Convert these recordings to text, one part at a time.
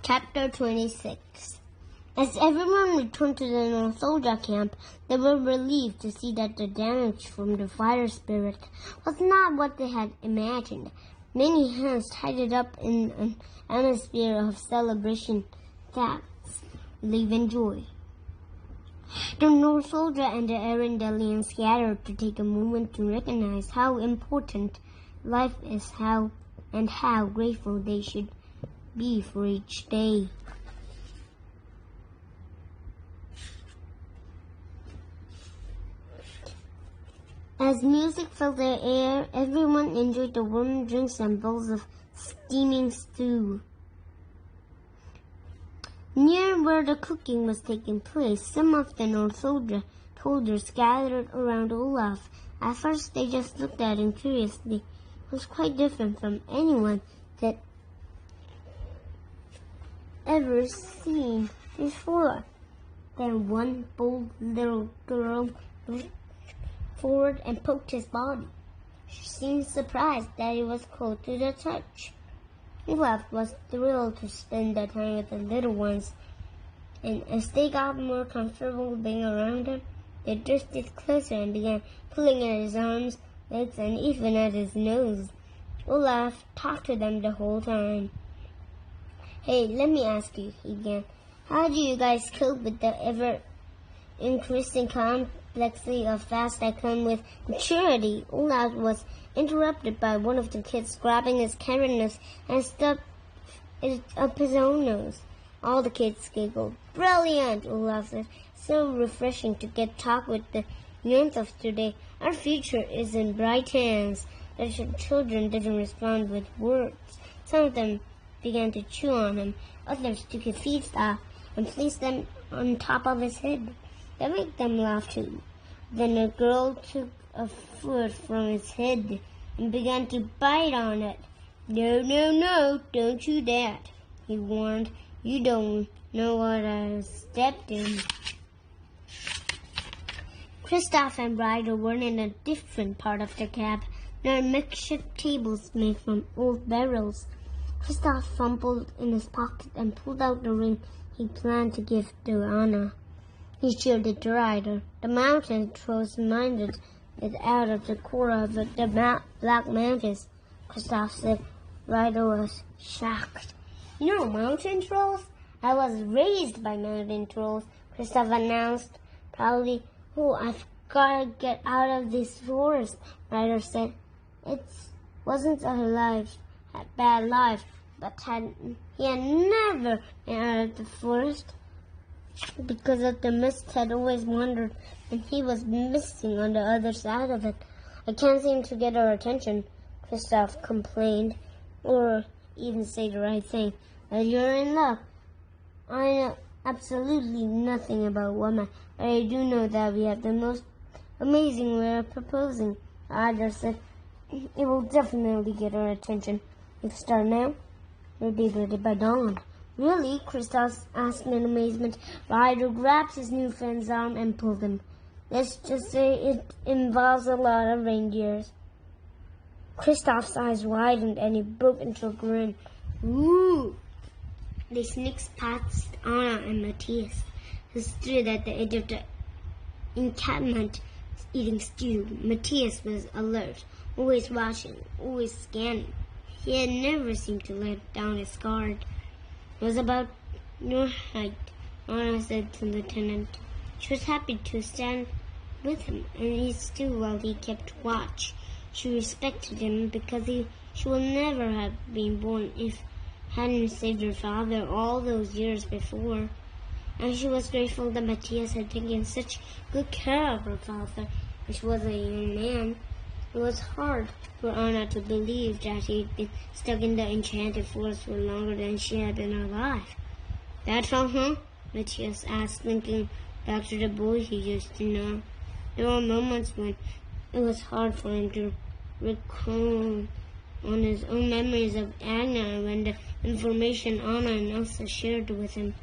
Chapter 26. As everyone returned to the North Soldier camp, they were relieved to see that the damage from the fire spirit was not what they had imagined. Many hands tied it up in an atmosphere of celebration, thanks, relief, and joy. The North Soldier and the Arendelians gathered to take a moment to recognize how important life is, how grateful they should be for each day. As music filled the air, everyone enjoyed the warm drinks and bowls of steaming stew. Near where the cooking was taking place, some of the North soldiers gathered around Olaf. At first, they just looked at him curiously. He was quite different from anyone that ever seen before. Then one bold little girl leaped forward and poked his body. She seemed surprised that he was cold to the touch. Olaf was thrilled to spend that time with the little ones, and as they got more comfortable being around him, they drifted closer and began pulling at his arms, legs, and even at his nose. Olaf talked to them the whole time. "Hey, let me ask you," he began. "How do you guys cope with the ever-increasing complexity of fasts that come with maturity?" Olaf was interrupted by one of the kids grabbing his carrot nose and stuffed it up his own nose. All the kids giggled. "Brilliant," Olaf said. "So refreshing to get talk with the youth of today. Our future is in bright hands." The children didn't respond with words. Some of them began to chew on him. Others took his feet off and placed them on top of his head. That made them laugh too. Then a girl took a foot from his head and began to bite on it. "No, no, no, don't do that," he warned. "You don't know what I stepped in." Kristoff and Ryder were in a different part of the camp. There were makeshift tables made from old barrels. Kristoff fumbled in his pocket and pulled out the ring he planned to give to Anna. He showed it to Ryder. The mountain trolls minded it out of the core of the Black Mantis, Kristoff said. Ryder was shocked. "You know mountain trolls? I was raised by mountain trolls," Kristoff announced proudly. "Oh, I've got to get out of this forest," Ryder said. It wasn't a bad life, but he had never been out of the forest. Because of the mist had always wandered, and he was missing on the other side of it. "I can't seem to get her attention," Kristoff complained, or even say the right thing. "Well, you're in luck. I know absolutely nothing about women, but I do know that we have the most amazing way of proposing," Ryder said. "It will definitely get her attention. If we start now, we'll be ready by dawn." "Really?" Kristoff asked in amazement. Ryder grabbed his new friend's arm and pulled him. "Let's just say it involves a lot of reindeers." Kristoff's eyes widened and he broke into a grin. "Ooh!" They sneaked past Anna and Matthias, who stood at the edge of the encampment eating stew. Matthias was alert, always watching, always scanning. He had never seemed to let down his guard. "It was about your height," Anna said to the lieutenant. She was happy to stand with him and eat stew while he kept watch. She respected him because she would never have been born if hadn't saved her father all those years before. And she was grateful that Matthias had taken such good care of her father when she was a young man. It was hard for Anna to believe that he had been stuck in the enchanted forest for longer than she had been alive. "That's all, huh?" Matthias asked, thinking back to the boy he used to know. There were moments when it was hard for him to recall on his own memories of Agnar when the information Anna and Elsa shared with him.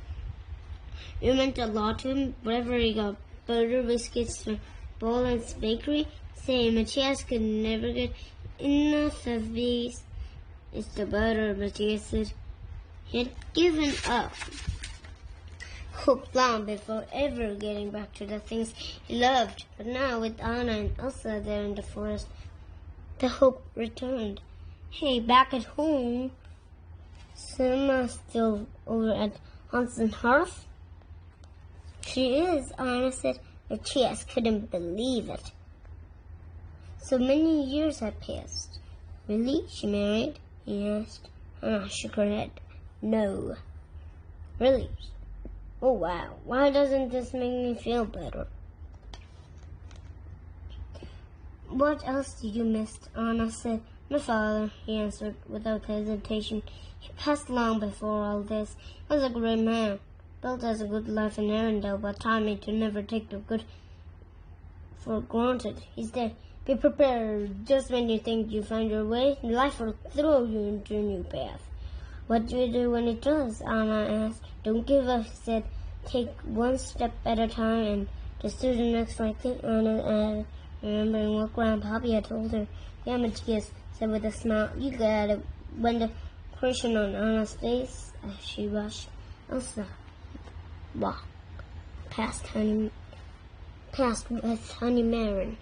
It meant a lot to him. Wherever he got butter biscuits from Boland's bakery, say Matthias could never get enough of these. "It's the butter," Matthias said. He had given up hope long before ever getting back to the things he loved. But now, with Anna and Elsa there in the forest, the hope returned. Hey, back at home, Selma still over at Hans's hearth? She is, Anna said, but Chias couldn't believe it. So many years had passed. Really? She married? He asked. Anna shook her head. No. Really? Oh, wow. Why doesn't this make me feel better? What else did you miss? Anna said. My father, he answered without hesitation. He passed long before all this. He was a great man. Built us a good life in Arendelle, but taught me to never take the good for granted. He's dead. Be prepared. Just when you think you found your way, life will throw you into a new path. What do you do when it does? Anna asked. Don't give up, he said. Take one step at a time and just do the next right thing, Anna added, remembering what Grandpappy had told her. Yeah, Matthias said with a smile. You got it. When the expression on Anna's face as she watched Elsa walk past with Honey Marin.